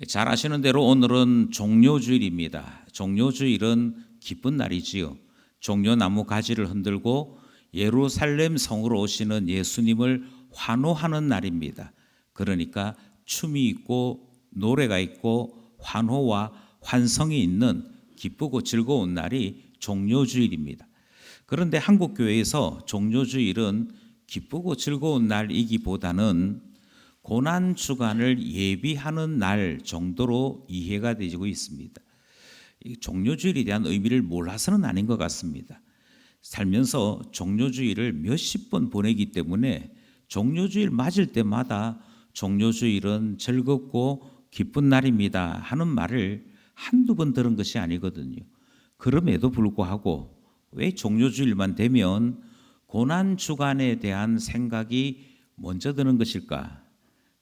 잘 아시는 대로 오늘은 종료주일입니다. 종료주일은 기쁜 날이지요. 종려나무 가지를 흔들고 예루살렘 성으로 오시는 예수님을 환호하는 날입니다. 그러니까 춤이 있고 노래가 있고 환호와 환성이 있는 기쁘고 즐거운 날이 종료주일입니다. 그런데 한국교회에서 종료주일은 기쁘고 즐거운 날이기보다는 고난주간을 예비하는 날 정도로 이해가 되고 있습니다. 종료주일에 대한 의미를 몰라서는 아닌 것 같습니다. 살면서 종료주일을 몇십 번 보내기 때문에 종료주일 맞을 때마다 종료주일은 즐겁고 기쁜 날입니다 하는 말을 한두 번 들은 것이 아니거든요. 그럼에도 불구하고 왜 종료주일만 되면 고난주간에 대한 생각이 먼저 드는 것일까?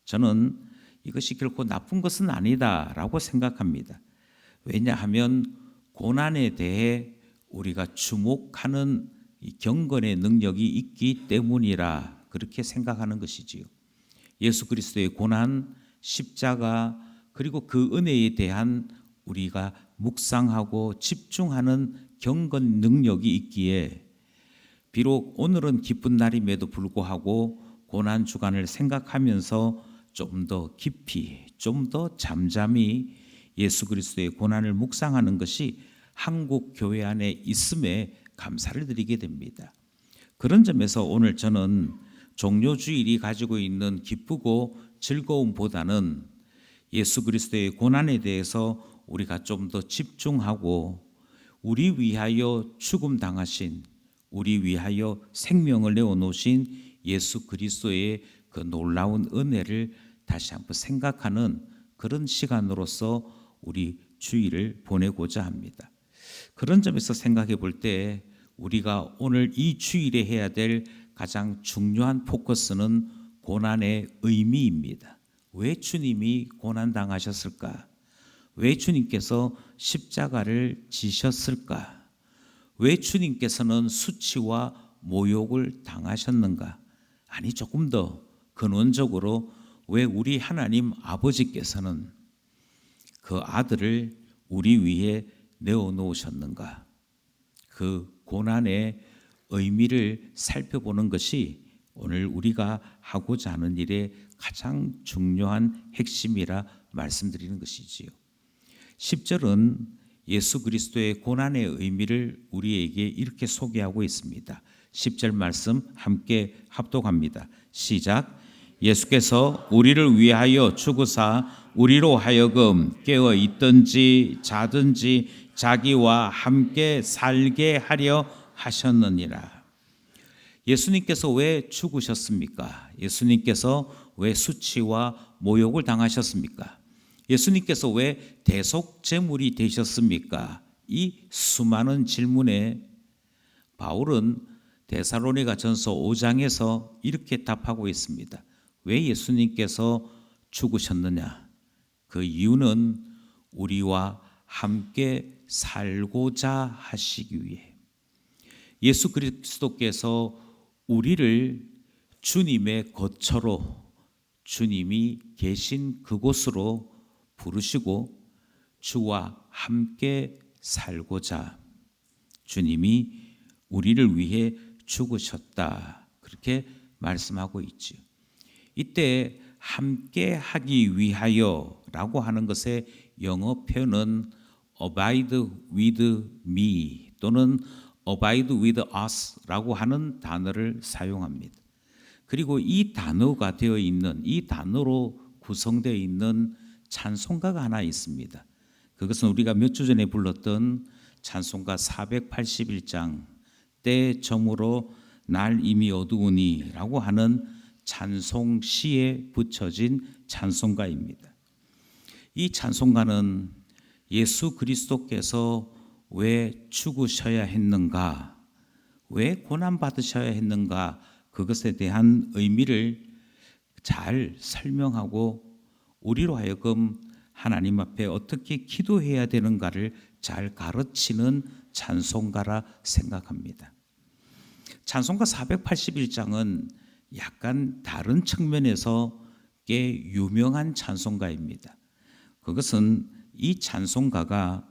저는 이것이 결코 나쁜 것은 아니다라고 생각합니다. 왜냐하면 고난에 대해 우리가 주목하는 경건의 능력이 있기 때문이라 그렇게 생각하는 것이지요. 예수 그리스도의 고난, 십자가 그리고 그 은혜에 대한 우리가 묵상하고 집중하는 경건 능력이 있기에 비록 오늘은 기쁜 날임에도 불구하고 고난 주간을 생각하면서 좀 더 깊이, 좀 더 잠잠히 예수 그리스도의 고난을 묵상하는 것이 한국 교회 안에 있음에 감사를 드리게 됩니다. 그런 점에서 오늘 저는 종료주일이 가지고 있는 기쁘고 즐거움보다는 예수 그리스도의 고난에 대해서 우리가 좀 더 집중하고 우리 위하여 죽음 당하신, 우리 위하여 생명을 내어놓으신 예수 그리스도의 그 놀라운 은혜를 다시 한번 생각하는 그런 시간으로서 우리 주일을 보내고자 합니다. 그런 점에서 생각해 볼 때 우리가 오늘 이 주일에 해야 될 가장 중요한 포커스는 고난의 의미입니다. 왜 주님이 고난 당하셨을까? 왜 주님께서 십자가를 지셨을까? 왜 주님께서는 수치와 모욕을 당하셨는가? 아니, 조금 더 근원적으로 왜 우리 하나님 아버지께서는 그 아들을 우리 위해 내어놓으셨는가? 그 고난의 의미를 살펴보는 것이 오늘 우리가 하고자 하는 일의 가장 중요한 핵심이라 말씀드리는 것이지요. 10절은 예수 그리스도의 고난의 의미를 우리에게 이렇게 소개하고 있습니다. 10절 말씀 함께 합독합니다. 시작. 예수께서 우리를 위하여 죽으사 우리로 하여금 깨어 있든지 자든지 자기와 함께 살게 하려 하셨느니라. 예수님께서 왜 죽으셨습니까? 예수님께서 왜 수치와 모욕을 당하셨습니까? 예수님께서 왜 대속제물이 되셨습니까? 이 수많은 질문에 바울은 데살로니가 전서 5장에서 이렇게 답하고 있습니다. 왜 예수님께서 죽으셨느냐? 그 이유는 우리와 함께 살고자 하시기 위해. 예수 그리스도께서 우리를 주님의 거처로, 주님이 계신 그곳으로 부르시고 주와 함께 살고자 주님이 우리를 위해 죽으셨다. 그렇게 말씀하고 있지요. 이때 함께 하기 위하여라고 하는 것의 영어 표현은 abide with me 또는 abide with us라고 하는 단어를 사용합니다. 그리고 이 단어가 되어 있는, 이 단어로 구성되어 있는 찬송가가 하나 있습니다. 그것은 우리가 몇 주 전에 불렀던 찬송가 481장 때 저물어 날 이미 어두우니 라고 하는 찬송시에 붙여진 찬송가입니다. 이 찬송가는 예수 그리스도께서 왜 죽으셔야 했는가, 왜 고난받으셔야 했는가, 그것에 대한 의미를 잘 설명하고 우리로 하여금 하나님 앞에 어떻게 기도해야 되는가를 잘 가르치는 찬송가라 생각합니다. 찬송가 481장은 약간 다른 측면에서 꽤 유명한 찬송가입니다. 그것은 이 찬송가가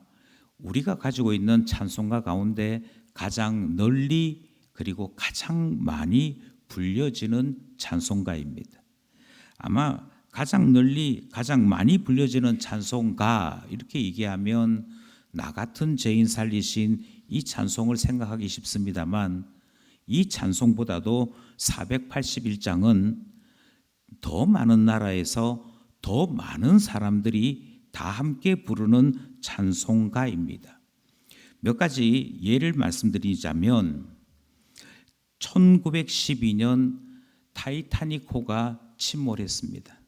우리가 가지고 있는 찬송가 가운데 가장 널리 그리고 가장 많이 불려지는 찬송가입니다. 아마 가장 널리 가장 많이 불려지는 찬송가 이렇게 얘기하면 나 같은 죄인 살리신 이 찬송을 생각하기 쉽습니다만 이 찬송보다도 481장은 더 많은 나라에서 더 많은 사람들이 다 함께 부르는 찬송가입니다. 몇 가지 예를 말씀드리자면 1912년 타이타닉호가 침몰했습니다.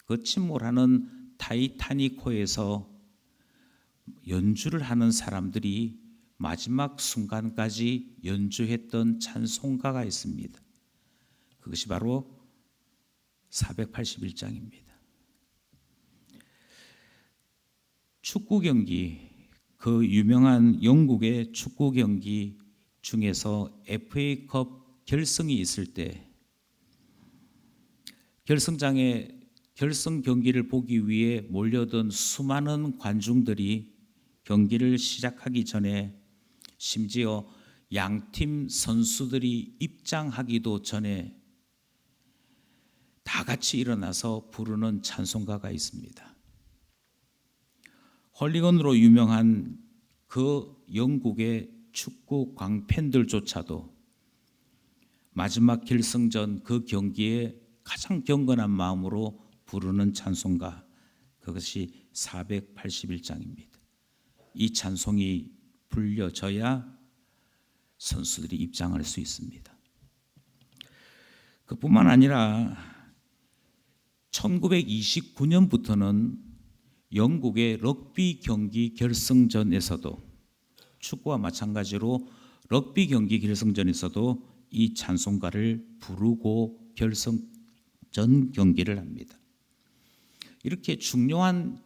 그 침몰하는 타이타닉호에서 연주를 하는 사람들이 마지막 순간까지 연주했던 찬송가가 있습니다. 그것이 바로 481장입니다. 축구 경기, 그 유명한 영국의 축구 경기 중에서 FA컵 결승이 있을 때 결승장에 결승 경기를 보기 위해 몰려든 수많은 관중들이 경기를 시작하기 전에 심지어 양팀 선수들이 입장하기도 전에 다 같이 일어나서 부르는 찬송가가 있습니다. 헐리건으로 유명한 그 영국의 축구 광팬들조차도 마지막 결승전 그 경기에 가장 경건한 마음으로 부르는 찬송가, 그것이 481장입니다. 이 찬송이 불려져야 선수들이 입장할 수 있습니다. 그뿐만 아니라 1929년부터는 영국의 럭비 경기 결승전에서도 축구와 마찬가지로 럭비 경기 결승전에서도 이 찬송가를 부르고 결승전 경기를 합니다. 이렇게 중요한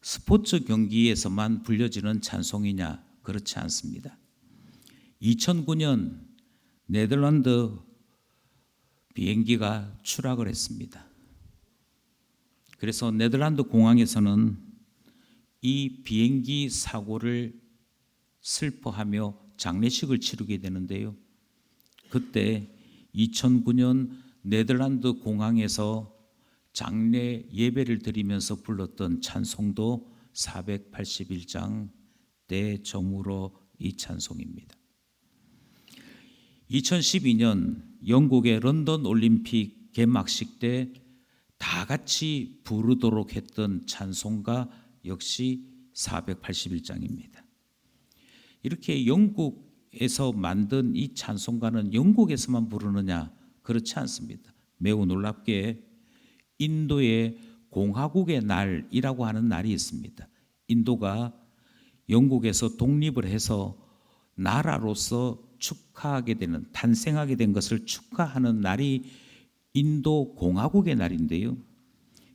스포츠 경기에서만 불려지는 찬송이냐? 그렇지 않습니다. 2009년 네덜란드 비행기가 추락을 했습니다. 그래서 네덜란드 공항에서는 이 비행기 사고를 슬퍼하며 장례식을 치르게 되는데요. 그때 2009년 네덜란드 공항에서 장례 예배를 드리면서 불렀던 찬송도 481장 내 정으로 이 찬송입니다. 2012년 영국의 런던 올림픽 개막식 때 다 같이 부르도록 했던 찬송가 역시 481장입니다. 이렇게 영국에서 만든 이 찬송가는 영국에서만 부르느냐? 그렇지 않습니다. 매우 놀랍게 인도의 공화국의 날이라고 하는 날이 있습니다. 인도가 영국에서 독립을 해서 나라로서 축하하게 되는, 탄생하게 된 것을 축하하는 날이 인도 공화국의 날인데요.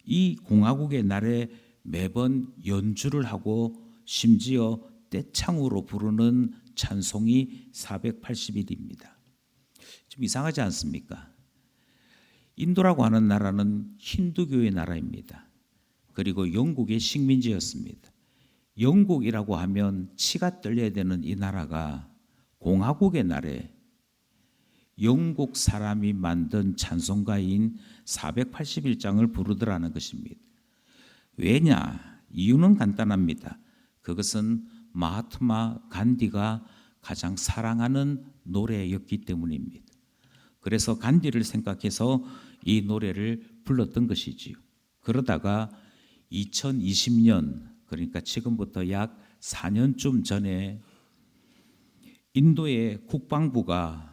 이 공화국의 날에 매번 연주를 하고 심지어 떼창으로 부르는 찬송이 481입니다. 좀 이상하지 않습니까? 인도라고 하는 나라는 힌두교의 나라입니다. 그리고 영국의 식민지였습니다. 영국이라고 하면 치가 떨려야 되는 이 나라가 공화국의 날에 영국 사람이 만든 찬송가인 481장을 부르더라는 것입니다. 왜냐? 이유는 간단합니다. 그것은 마하트마 간디가 가장 사랑하는 노래였기 때문입니다. 그래서 간디를 생각해서 이 노래를 불렀던 것이지요. 그러다가 2020년, 그러니까 지금부터 약 4년쯤 전에 인도의 국방부가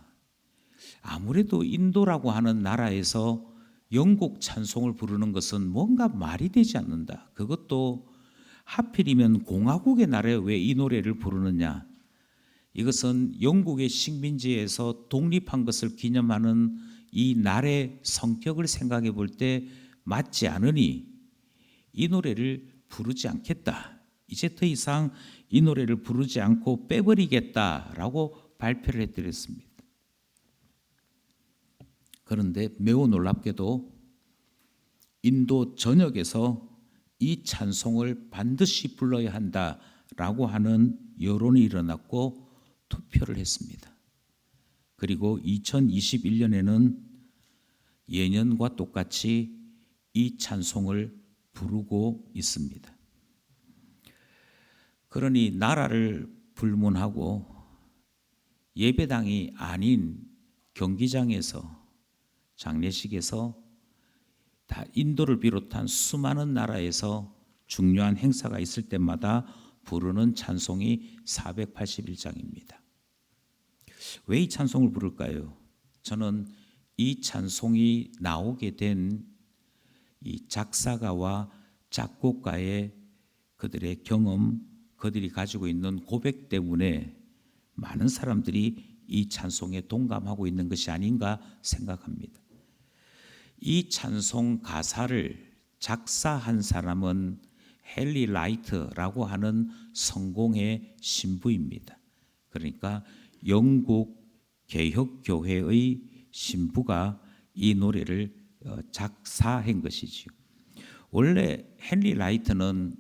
아무래도 인도라고 하는 나라에서 영국 찬송을 부르는 것은 뭔가 말이 되지 않는다. 그것도 하필이면 공화국의 나라에 왜 이 노래를 부르느냐. 이것은 영국의 식민지에서 독립한 것을 기념하는 이 날의 성격을 생각해 볼 때 맞지 않으니 이 노래를 부르지 않겠다. 이제 더 이상 이 노래를 부르지 않고 빼버리겠다라고 발표를 해드렸습니다. 그런데 매우 놀랍게도 인도 전역에서 이 찬송을 반드시 불러야 한다라고 하는 여론이 일어났고 투표를 했습니다. 그리고 2021년에는 예년과 똑같이 이 찬송을 부르고 있습니다. 그러니 나라를 불문하고 예배당이 아닌 경기장에서 장례식에서 다 인도를 비롯한 수많은 나라에서 중요한 행사가 있을 때마다 부르는 찬송이 481장입니다. 왜 이 찬송을 부를까요? 저는 이 찬송이 나오게 된 이 작사가와 작곡가의 그들의 경험, 그들이 가지고 있는 고백 때문에 많은 사람들이 이 찬송에 동감하고 있는 것이 아닌가 생각합니다. 이 찬송 가사를 작사한 사람은 헨리 라이트라고 하는 성공의 신부입니다. 그러니까 영국 개혁교회의 신부가 이 노래를 작사한 것이지요. 원래 헨리 라이트는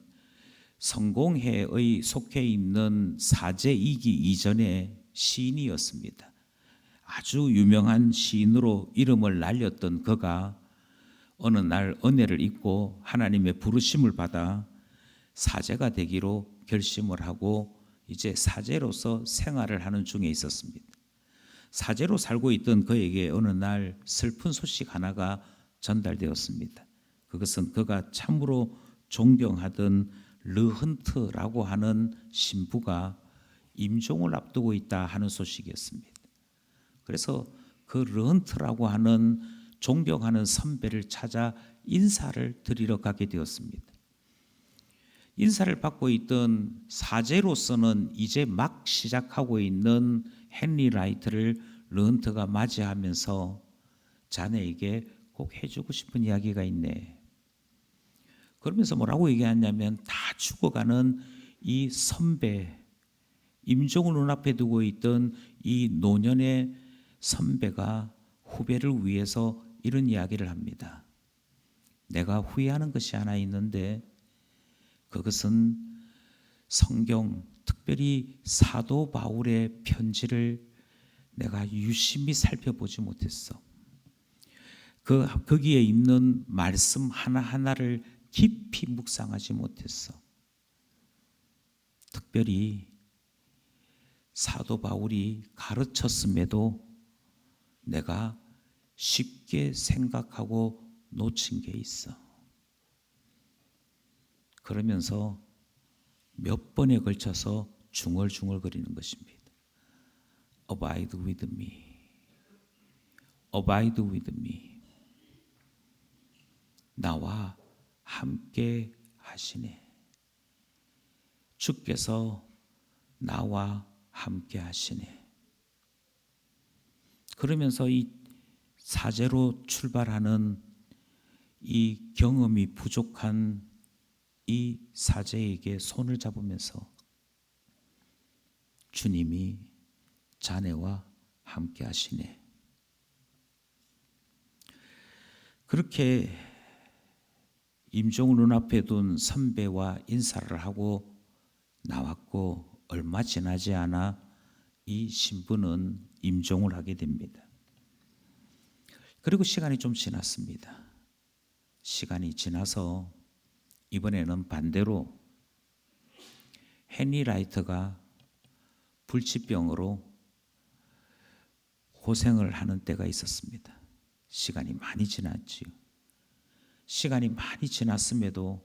성공회의 속해 있는 사제 2기 이전에 시인이었습니다. 아주 유명한 시인으로 이름을 날렸던 그가 어느 날 은혜를 입고 하나님의 부르심을 받아 사제가 되기로 결심을 하고 이제 사제로서 생활을 하는 중에 있었습니다. 사제로 살고 있던 그에게 어느 날 슬픈 소식 하나가 전달되었습니다. 그것은 그가 참으로 존경하던 르헌트라고 하는 신부가 임종을 앞두고 있다 하는 소식이었습니다. 그래서 그 르헌트라고 하는 존경하는 선배를 찾아 인사를 드리러 가게 되었습니다. 인사를 받고 있던 사제로서는 이제 막 시작하고 있는 헨리 라이트를 르헌트가 맞이하면서 자네에게 꼭 해주고 싶은 이야기가 있네. 그러면서 뭐라고 얘기하냐면 다 죽어가는 이 선배, 임종을 눈앞에 두고 있던 이 노년의 선배가 후배를 위해서 이런 이야기를 합니다. 내가 후회하는 것이 하나 있는데 그것은 성경, 특별히 사도 바울의 편지를 내가 유심히 살펴보지 못했어. 거기에 있는 말씀 하나하나를 깊이 묵상하지 못했어. 특별히 사도 바울이 가르쳤음에도 내가 쉽게 생각하고 놓친 게 있어. 그러면서 몇 번에 걸쳐서 중얼중얼거리는 것입니다. Abide with me. Abide with me. 나와 함께 하시네. 주께서 나와 함께 하시네. 그러면서 이 사제로 출발하는 이 경험이 부족한 이 사제에게 손을 잡으면서 주님이 자네와 함께 하시네. 그렇게 임종을 눈앞에 둔 선배와 인사를 하고 나왔고 얼마 지나지 않아 이 신부는 임종을 하게 됩니다. 그리고 시간이 좀 지났습니다. 시간이 지나서 이번에는 반대로 헨리 라이트가 불치병으로 고생을 하는 때가 있었습니다. 시간이 많이 지났지요. 시간이 많이 지났음에도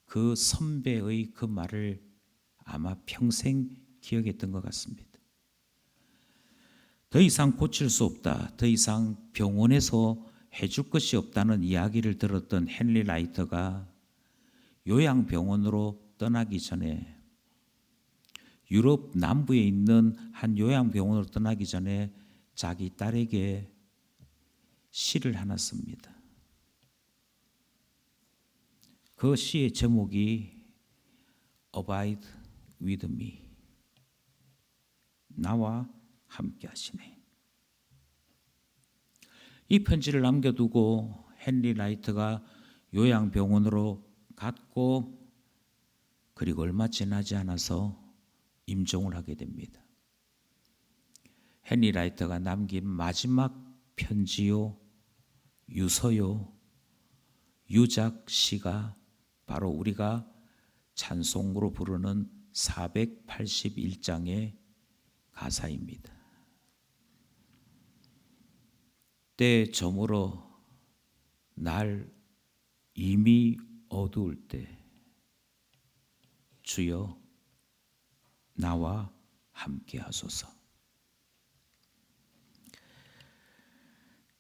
그 선배의 그 말을 아마 평생 기억했던 것 같습니다. 더 이상 고칠 수 없다. 더 이상 병원에서 해줄 것이 없다는 이야기를 들었던 헨리 라이트가 요양병원으로 떠나기 전에 유럽 남부에 있는 한 요양병원으로 떠나기 전에 자기 딸에게 시를 하나 씁니다. 그 시의 제목이 Abide with me. 나와 함께 하시네. 이 편지를 남겨두고 헨리 라이트가 요양병원으로 갖고 그리고 얼마 지나지 않아서 임종을 하게 됩니다. 헨리 라이터가 남긴 마지막 편지요, 유서요, 유작 시가 바로 우리가 찬송으로 부르는 481장의 가사입니다. 때 저물어 날 이미 어두울 때 주여 나와 함께 하소서.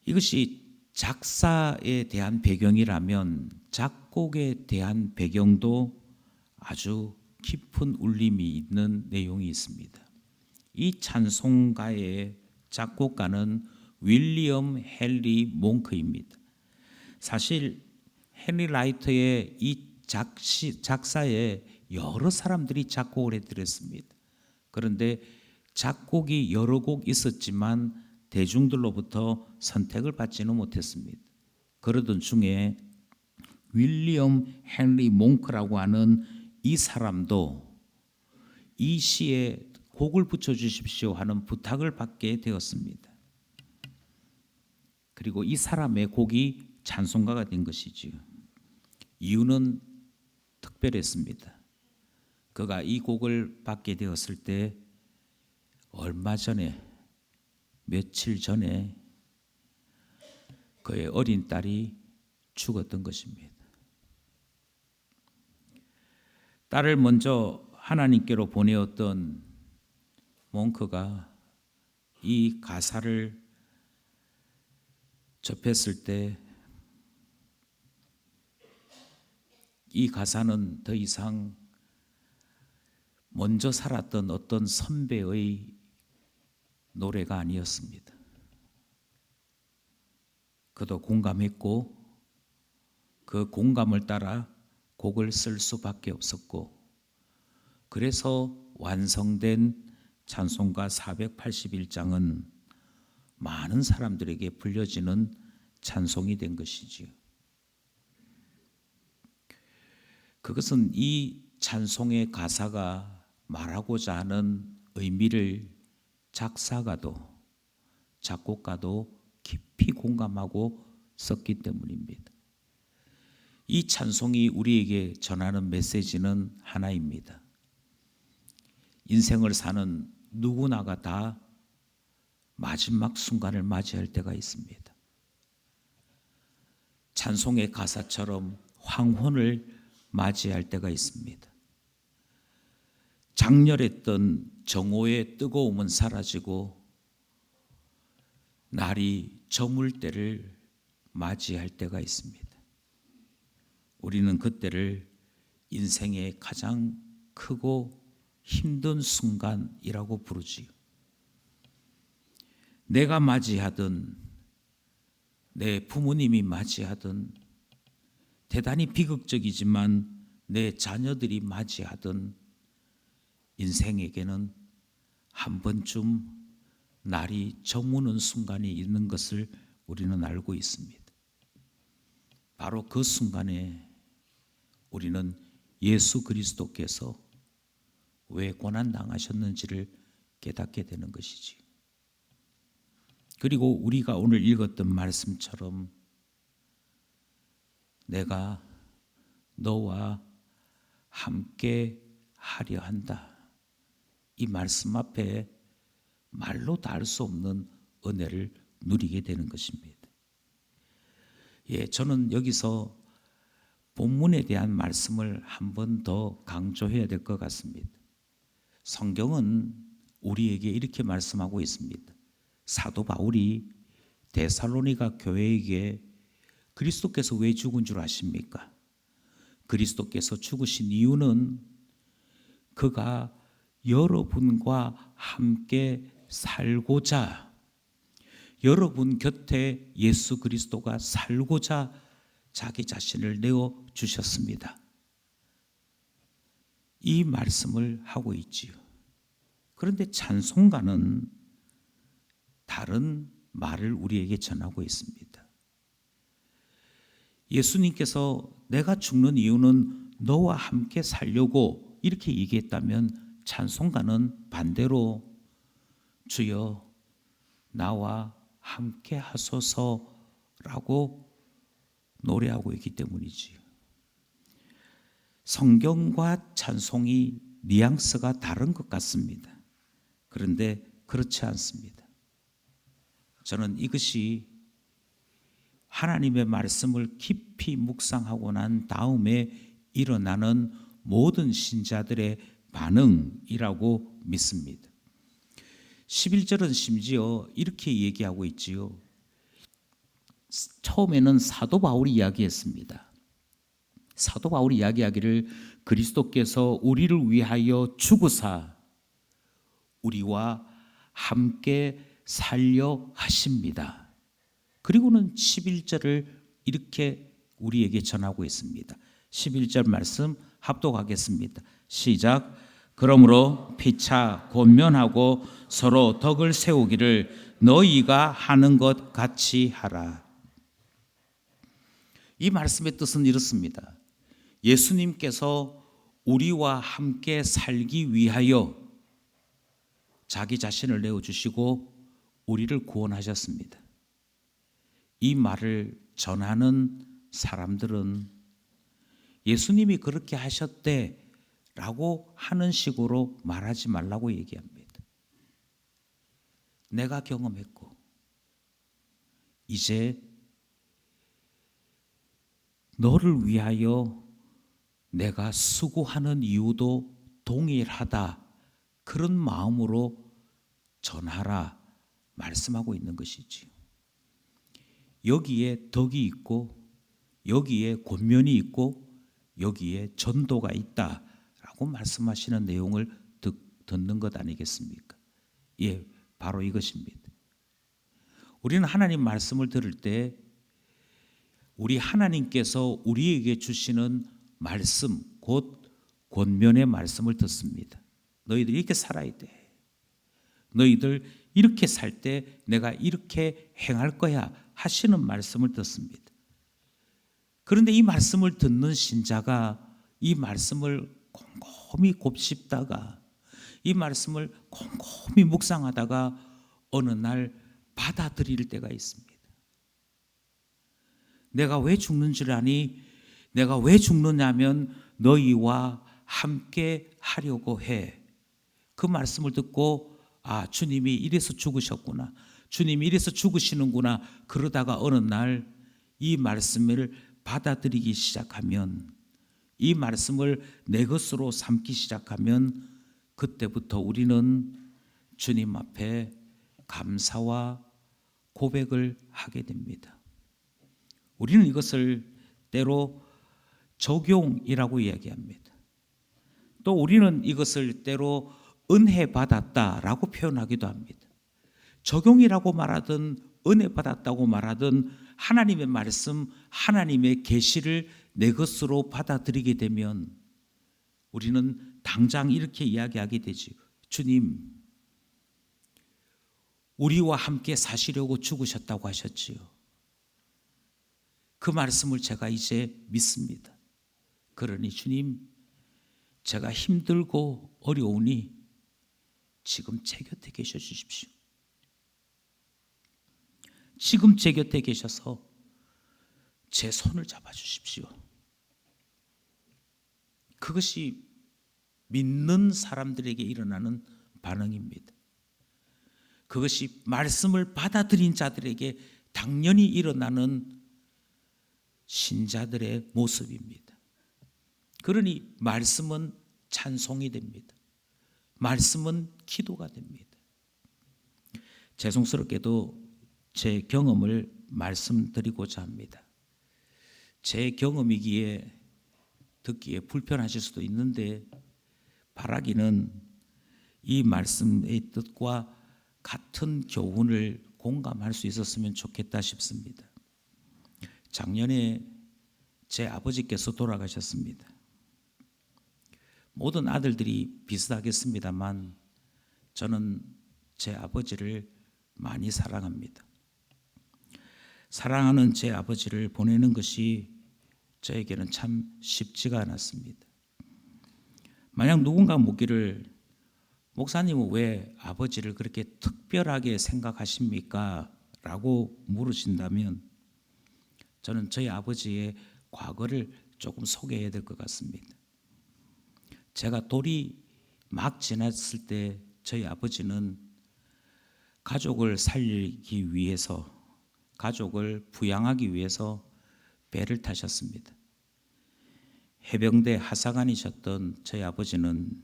이것이 작사에 대한 배경이라면 작곡에 대한 배경도 아주 깊은 울림이 있는 내용이 있습니다. 이 찬송가의 작곡가는 윌리엄 헨리 몽크입니다. 사실 헨리 라이터의 이 작사에 여러 사람들이 작곡을 해드렸습니다. 그런데 작곡이 여러 곡 있었지만 대중들로부터 선택을 받지는 못했습니다. 그러던 중에 윌리엄 헨리 몽크라고 하는 이 사람도 이 시에 곡을 붙여주십시오 하는 부탁을 받게 되었습니다. 그리고 이 사람의 곡이 찬송가가 된 것이지요. 이유는 특별했습니다. 그가 이 곡을 받게 되었을 때 얼마 전에, 며칠 전에 그의 어린 딸이 죽었던 것입니다. 딸을 먼저 하나님께로 보내었던 몽크가 이 가사를 접했을 때 이 가사는 더 이상 먼저 살았던 어떤 선배의 노래가 아니었습니다. 그도 공감했고 그 공감을 따라 곡을 쓸 수밖에 없었고, 그래서 완성된 찬송가 481장은 많은 사람들에게 불려지는 찬송이 된 것이지요. 그것은 이 찬송의 가사가 말하고자 하는 의미를 작사가도 작곡가도 깊이 공감하고 썼기 때문입니다. 이 찬송이 우리에게 전하는 메시지는 하나입니다. 인생을 사는 누구나가 다 마지막 순간을 맞이할 때가 있습니다. 찬송의 가사처럼 황혼을 맞이할 때가 있습니다. 장렬했던 정오의 뜨거움은 사라지고 날이 저물 때를 맞이할 때가 있습니다. 우리는 그때를 인생의 가장 크고 힘든 순간이라고 부르지요. 내가 맞이하든 내 부모님이 맞이하든 대단히 비극적이지만 내 자녀들이 맞이하든 인생에게는 한 번쯤 날이 저무는 순간이 있는 것을 우리는 알고 있습니다. 바로 그 순간에 우리는 예수 그리스도께서 왜 고난당하셨는지를 깨닫게 되는 것이지. 그리고 우리가 오늘 읽었던 말씀처럼 내가 너와 함께 하려 한다. 이 말씀 앞에 말로 다 할 수 없는 은혜를 누리게 되는 것입니다. 저는 여기서 본문에 대한 말씀을 한 번 더 강조해야 될 것 같습니다. 성경은 우리에게 이렇게 말씀하고 있습니다. 사도 바울이 데살로니가 교회에게 그리스도께서 왜 죽은 줄 아십니까? 그리스도께서 죽으신 이유는 그가 여러분과 함께 살고자, 여러분 곁에 예수 그리스도가 살고자 자기 자신을 내어 주셨습니다. 이 말씀을 하고 있지요. 그런데 찬송가는 다른 말을 우리에게 전하고 있습니다. 예수님께서 내가 죽는 이유는 너와 함께 살려고 이렇게 얘기했다면 찬송가는 반대로 주여 나와 함께 하소서라고 노래하고 있기 때문이지요. 성경과 찬송이 뉘앙스가 다른 것 같습니다. 그런데 그렇지 않습니다. 저는 이것이 하나님의 말씀을 깊이 묵상하고 난 다음에 일어나는 모든 신자들의 반응이라고 믿습니다. 11절은 심지어 이렇게 얘기하고 있지요. 처음에는 사도 바울이 이야기했습니다. 사도 바울이 이야기하기를 그리스도께서 우리를 위하여 죽으사 우리와 함께 살려 하십니다. 그리고는 11절을 이렇게 우리에게 전하고 있습니다. 11절 말씀 합독하겠습니다. 시작. 그러므로 피차 권면하고 서로 덕을 세우기를 너희가 하는 것 같이 하라. 이 말씀의 뜻은 이렇습니다. 예수님께서 우리와 함께 살기 위하여 자기 자신을 내어주시고 우리를 구원하셨습니다. 이 말을 전하는 사람들은 예수님이 그렇게 하셨대 라고 하는 식으로 말하지 말라고 얘기합니다. 내가 경험했고 이제 너를 위하여 내가 수고하는 이유도 동일하다. 그런 마음으로 전하라 말씀하고 있는 것이지요. 여기에 덕이 있고 여기에 권면이 있고 여기에 전도가 있다라고 말씀하시는 내용을 듣는 것 아니겠습니까? 예, 바로 이것입니다. 우리는 하나님 말씀을 들을 때 우리 하나님께서 우리에게 주시는 말씀, 곧 권면의 말씀을 듣습니다. 너희들 이렇게 살아야 돼. 너희들 이렇게 살 때 내가 이렇게 행할 거야 하시는 말씀을 듣습니다. 그런데 이 말씀을 듣는 신자가 이 말씀을 곰곰이 곱씹다가 이 말씀을 곰곰이 묵상하다가 어느 날 받아들일 때가 있습니다. 내가 왜 죽는 줄 아니? 내가 왜 죽느냐면 너희와 함께 하려고 해. 그 말씀을 듣고 아, 주님이 이래서 죽으셨구나. 주님이 이래서 죽으시는구나. 그러다가 어느 날 이 말씀을 받아들이기 시작하면, 이 말씀을 내 것으로 삼기 시작하면 그때부터 우리는 주님 앞에 감사와 고백을 하게 됩니다. 우리는 이것을 때로 적용이라고 이야기합니다. 또 우리는 이것을 때로 은혜 받았다라고 표현하기도 합니다. 적용이라고 말하든 은혜 받았다고 말하든 하나님의 말씀, 하나님의 계시를 내 것으로 받아들이게 되면 우리는 당장 이렇게 이야기하게 되죠. 주님, 우리와 함께 사시려고 죽으셨다고 하셨지요. 그 말씀을 제가 이제 믿습니다. 그러니 주님, 제가 힘들고 어려우니 지금 제 곁에 계셔 주십시오. 지금 제 곁에 계셔서 제 손을 잡아 주십시오. 그것이 믿는 사람들에게 일어나는 반응입니다. 그것이 말씀을 받아들인 자들에게 당연히 일어나는 신자들의 모습입니다. 그러니 말씀은 찬송이 됩니다. 말씀은 기도가 됩니다. 죄송스럽게도 제 경험을 말씀드리고자 합니다. 제 경험이기에 듣기에 불편하실 수도 있는데 바라기는 이 말씀의 뜻과 같은 교훈을 공감할 수 있었으면 좋겠다 싶습니다. 작년에 제 아버지께서 돌아가셨습니다. 모든 아들들이 비슷하겠습니다만 저는 제 아버지를 많이 사랑합니다. 사랑하는 제 아버지를 보내는 것이 저에게는 참 쉽지가 않았습니다. 만약 누군가 묻기를 목사님은 왜 아버지를 그렇게 특별하게 생각하십니까? 라고 물으신다면 저는 저희 아버지의 과거를 조금 소개해야 될 것 같습니다. 제가 돌이 막 지났을 때 저희 아버지는 가족을 살리기 위해서, 가족을 부양하기 위해서 배를 타셨습니다. 해병대 하사관이셨던 저희 아버지는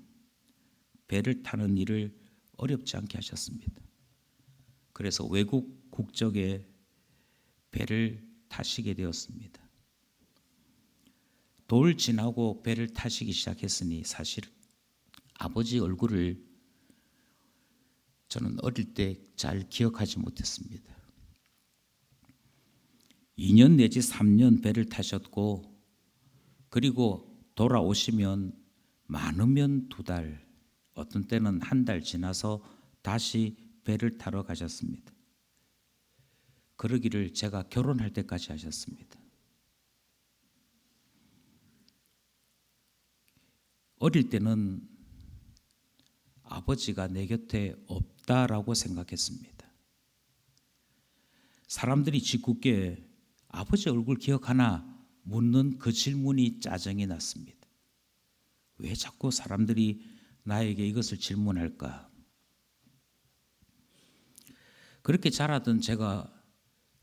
배를 타는 일을 어렵지 않게 하셨습니다. 그래서 외국 국적의 배를 타시게 되었습니다. 돌 지나고 배를 타시기 시작했으니 사실 아버지 얼굴을 저는 어릴 때 잘 기억하지 못했습니다. 2년 내지 3년 배를 타셨고, 그리고 돌아오시면 많으면 2달, 어떤 때는 1달 지나서 다시 배를 타러 가셨습니다. 그러기를 제가 결혼할 때까지 하셨습니다. 어릴 때는 아버지가 내 곁에 없다라고 생각했습니다. 사람들이 짓궂게 아버지 얼굴 기억하나 묻는 그 질문이 짜증이 났습니다. 왜 자꾸 사람들이 나에게 이것을 질문할까? 그렇게 자라던 제가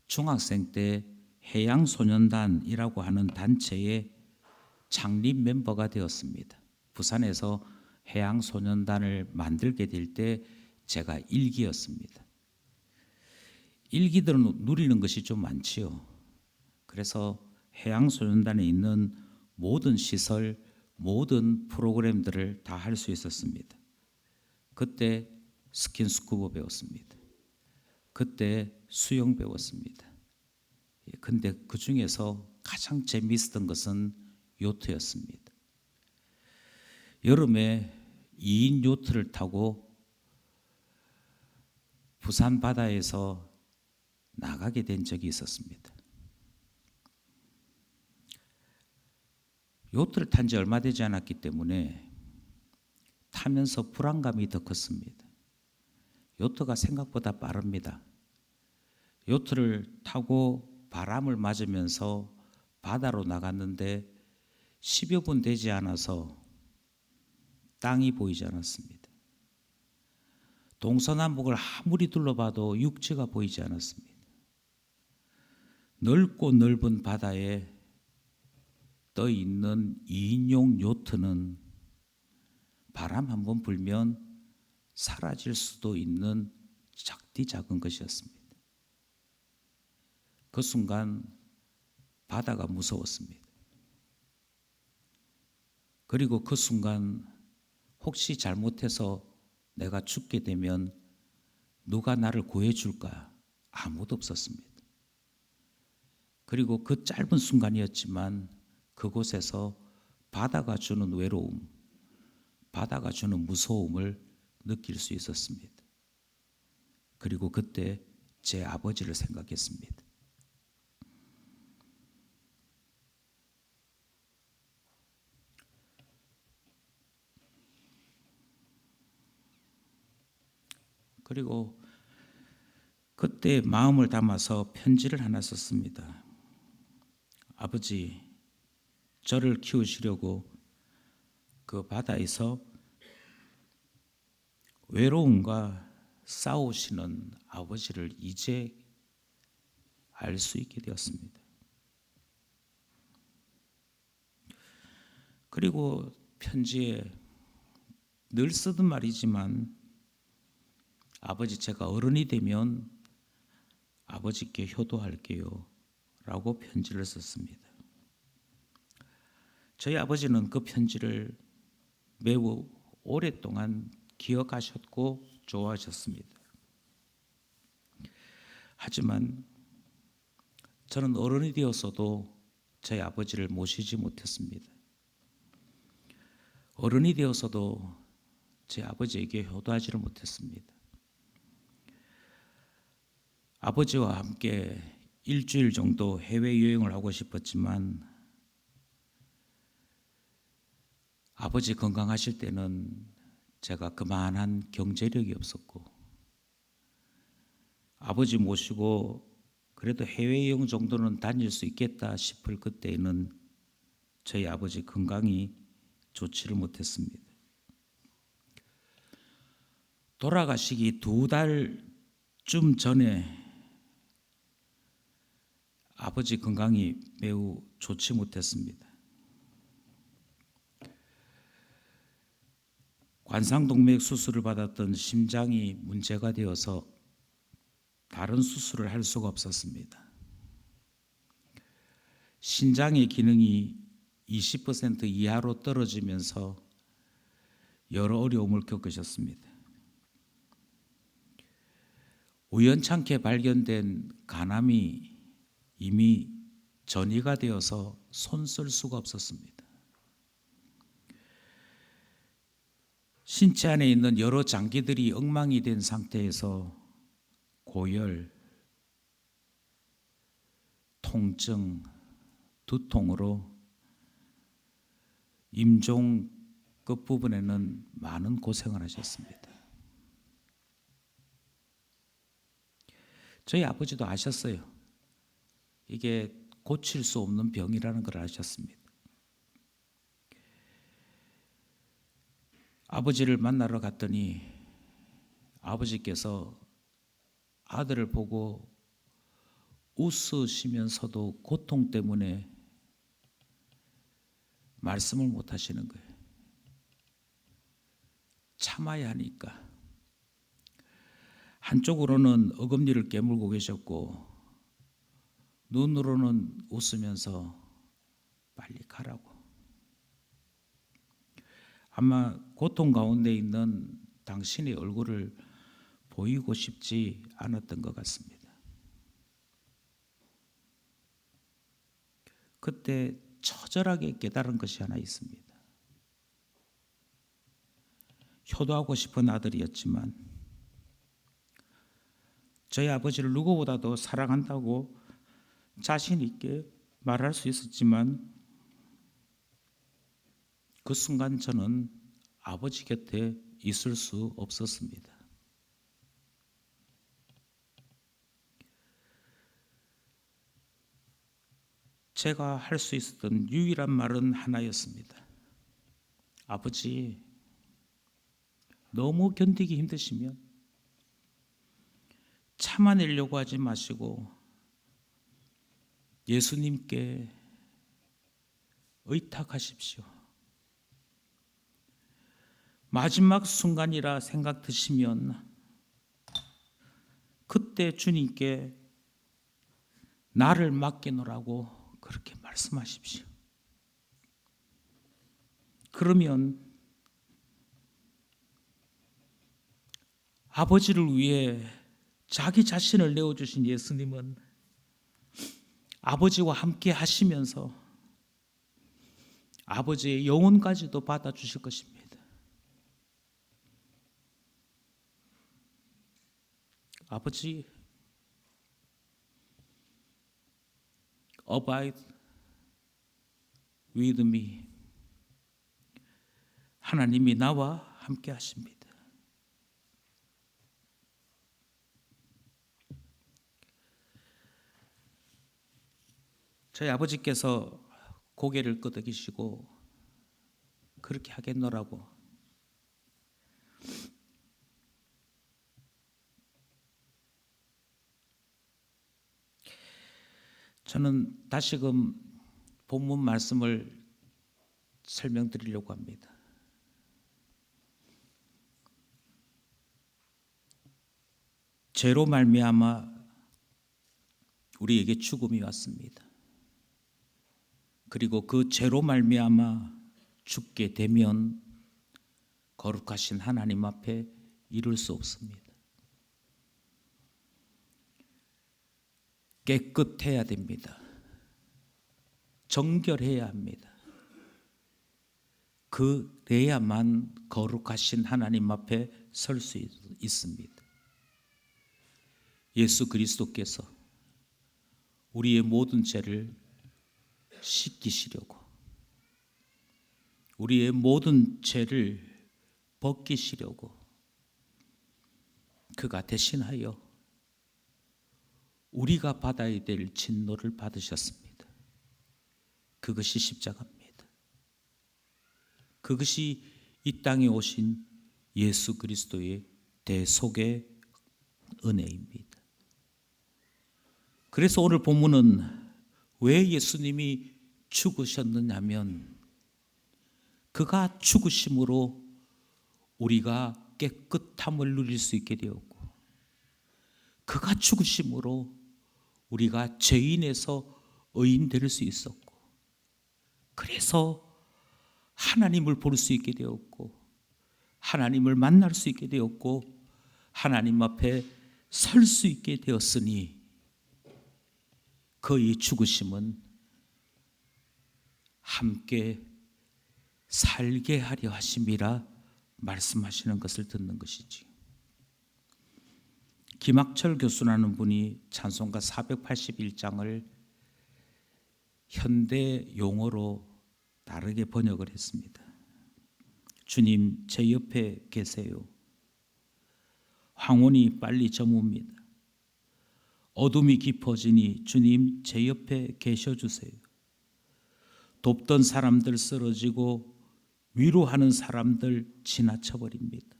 중학생 때 해양소년단이라고 하는 단체의 창립 멤버가 되었습니다. 부산에서 해양소년단을 만들게 될 때 제가 1기였습니다. 1기들은 누리는 것이 좀 많지요. 그래서 해양소년단에 있는 모든 시설, 모든 프로그램들을 다 할 수 있었습니다. 그때 스킨스쿠버 배웠습니다. 그때 수영 배웠습니다. 근데 그 중에서 가장 재미있었던 것은 요트였습니다. 여름에 2인 요트를 타고 부산 바다에서 나가게 된 적이 있었습니다. 요트를 탄 지 얼마 되지 않았기 때문에 타면서 불안감이 더 컸습니다. 요트가 생각보다 빠릅니다. 요트를 타고 바람을 맞으면서 바다로 나갔는데 10여 분 되지 않아서 땅이 보이지 않았습니다. 동서남북을 아무리 둘러봐도 육지가 보이지 않았습니다. 넓고 넓은 바다에 떠 있는 2인용 요트는 바람 한번 불면 사라질 수도 있는 작디 작은 것이었습니다. 그 순간 바다가 무서웠습니다. 그리고 그 순간 혹시 잘못해서 내가 죽게 되면 누가 나를 구해줄까? 아무도 없었습니다. 그리고 그 짧은 순간이었지만 그곳에서 바다가 주는 외로움, 바다가 주는 무서움을 느낄 수 있었습니다. 그리고 그때 제 아버지를 생각했습니다. 그리고 그때 마음을 담아서 편지를 하나 썼습니다. 아버지, 저를 키우시려고 그 바다에서 외로움과 싸우시는 아버지를 이제 알 수 있게 되었습니다. 그리고 편지에 늘 쓰던 말이지만 아버지, 제가 어른이 되면 아버지께 효도할게요 라고 편지를 썼습니다. 저희 아버지는 그 편지를 매우 오랫동안 기억하셨고 좋아하셨습니다. 하지만 저는 어른이 되어서도 저희 아버지를 모시지 못했습니다. 어른이 되어서도 제 아버지에게 효도하지를 못했습니다. 아버지와 함께 일주일 정도 해외여행을 하고 싶었지만 아버지 건강하실 때는 제가 그만한 경제력이 없었고, 아버지 모시고 그래도 해외여행 정도는 다닐 수 있겠다 싶을 그때에는 저희 아버지 건강이 좋지를 못했습니다. 돌아가시기 2달쯤 전에 아버지 건강이 매우 좋지 못했습니다. 관상동맥 수술을 받았던 심장이 문제가 되어서 다른 수술을 할 수가 없었습니다. 신장의 기능이 20% 이하로 떨어지면서 여러 어려움을 겪으셨습니다. 우연찮게 발견된 간암이 이미 전이가 되어서 손 쓸 수가 없었습니다. 신체 안에 있는 여러 장기들이 엉망이 된 상태에서 고열, 통증, 두통으로 임종 끝부분에는 많은 고생을 하셨습니다. 저희 아버지도 아셨어요. 이게 고칠 수 없는 병이라는 걸 아셨습니다. 아버지를 만나러 갔더니 아버지께서 아들을 보고 웃으시면서도 고통 때문에 말씀을 못 하시는 거예요. 참아야 하니까. 한쪽으로는 어금니를 깨물고 계셨고 눈으로는 웃으면서 빨리 가라고. 아마 고통 가운데 있는 당신의 얼굴을 보이고 싶지 않았던 것 같습니다. 그때 처절하게 깨달은 것이 하나 있습니다. 효도하고 싶은 아들이었지만 저희 아버지를 누구보다도 사랑한다고 자신 있게 말할 수 있었지만 그 순간 저는 아버지 곁에 있을 수 없었습니다. 제가 할 수 있었던 유일한 말은 하나였습니다. 아버지, 너무 견디기 힘드시면 참아내려고 하지 마시고 예수님께 의탁하십시오. 마지막 순간이라 생각 드시면 그때 주님께 나를 맡기노라고 그렇게 말씀하십시오. 그러면 아버지를 위해 자기 자신을 내어주신 예수님은 아버지와 함께 하시면서 아버지의 영혼까지도 받아주실 것입니다. 아버지, abide with me. 하나님이 나와 함께 하십니다. 저희 아버지께서 고개를 끄덕이시고 그렇게 하겠노라고. 저는 다시금 본문 말씀을 설명드리려고 합니다. 죄로 말미암아 우리에게 죽음이 왔습니다. 그리고 그 죄로 말미암아 죽게 되면 거룩하신 하나님 앞에 이를 수 없습니다. 깨끗해야 됩니다. 정결해야 합니다. 그래야만 거룩하신 하나님 앞에 설 수 있습니다. 예수 그리스도께서 우리의 모든 죄를 씻기시려고 우리의 모든 죄를 벗기시려고 그가 대신하여 우리가 받아야 될 진노를 받으셨습니다. 그것이 십자가입니다. 그것이 이 땅에 오신 예수 그리스도의 대속의 은혜입니다. 그래서 오늘 본문은 왜 예수님이 죽으셨느냐면 그가 죽으심으로 우리가 깨끗함을 누릴 수 있게 되었고 그가 죽으심으로 우리가 죄인에서 의인 될 수 있었고 그래서 하나님을 볼 수 있게 되었고 하나님을 만날 수 있게 되었고 하나님 앞에 설 수 있게 되었으니 그의 죽으심은 함께 살게 하려 하심이라 말씀하시는 것을 듣는 것이지. 김학철 교수라는 분이 찬송가 481장을 현대 용어로 다르게 번역을 했습니다. 주님 제 옆에 계세요. 황혼이 빨리 저뭅니다. 어둠이 깊어지니 주님 제 옆에 계셔주세요. 돕던 사람들 쓰러지고 위로하는 사람들 지나쳐버립니다.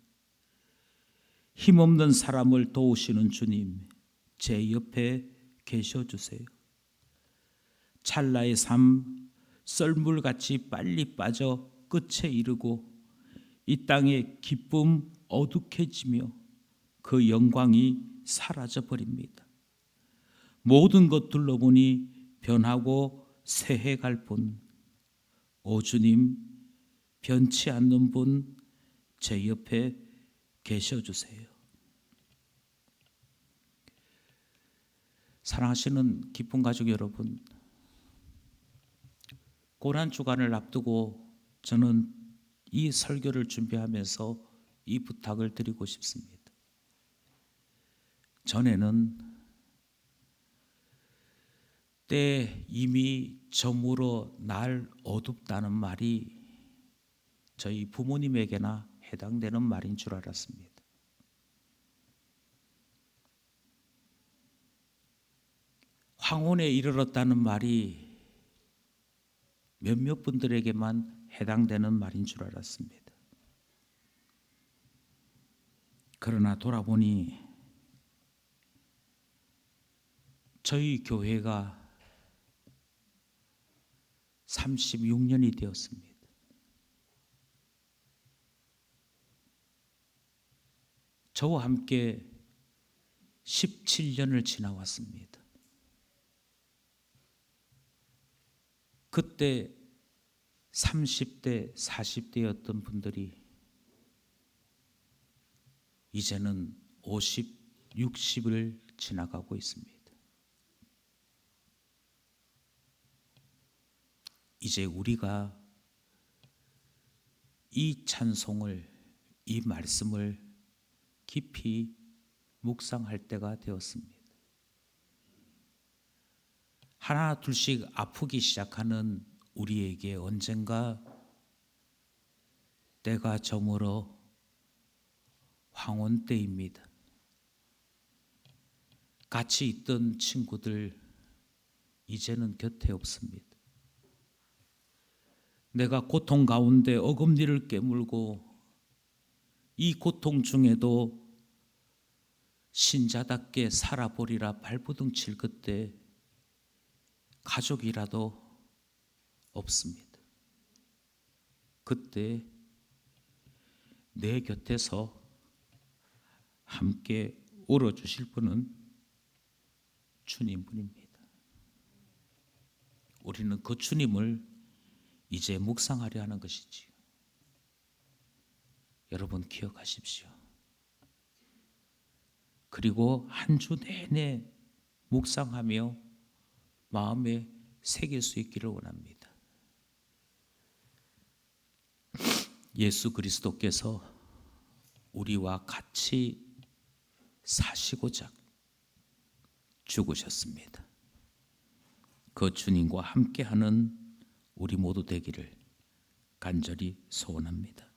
힘없는 사람을 도우시는 주님 제 옆에 계셔주세요. 찰나의 삶 썰물같이 빨리 빠져 끝에 이르고 이 땅의 기쁨 어둑해지며 그 영광이 사라져버립니다. 모든 것 둘러보니 변하고 새해갈 뿐 오 주님 변치 않는 분 제 옆에 계셔주세요. 사랑하시는 기쁜 가족 여러분, 고난주간을 앞두고 저는 이 설교를 준비하면서 이 부탁을 드리고 싶습니다. 전에는 때 이미 저물어 날 어둡다는 말이 저희 부모님에게나 해당되는 말인 줄 알았습니다. 황혼에 이르렀다는 말이 몇몇 분들에게만 해당되는 말인 줄 알았습니다. 그러나 돌아보니 저희 교회가 36년이 되었습니다. 저와 함께 17년을 지나왔습니다. 그때 30대, 40대였던 분들이 이제는 50, 60을 지나가고 있습니다. 이제 우리가 이 찬송을, 이 말씀을 깊이 묵상할 때가 되었습니다. 하나 둘씩 아프기 시작하는 우리에게 언젠가 때가 저물어 황혼 때입니다. 같이 있던 친구들 이제는 곁에 없습니다. 내가 고통 가운데 어금니를 깨물고 이 고통 중에도 신자답게 살아보리라 발버둥 칠 그때 가족이라도 없습니다. 그때 내 곁에서 함께 울어주실 분은 주님뿐입니다. 우리는 그 주님을 이제 묵상하려 하는 것이지요. 여러분 기억하십시오. 그리고 한 주 내내 묵상하며 마음에 새길 수 있기를 원합니다. 예수 그리스도께서 우리와 같이 사시고자 죽으셨습니다. 그 주님과 함께하는 우리 모두 되기를 간절히 소원합니다.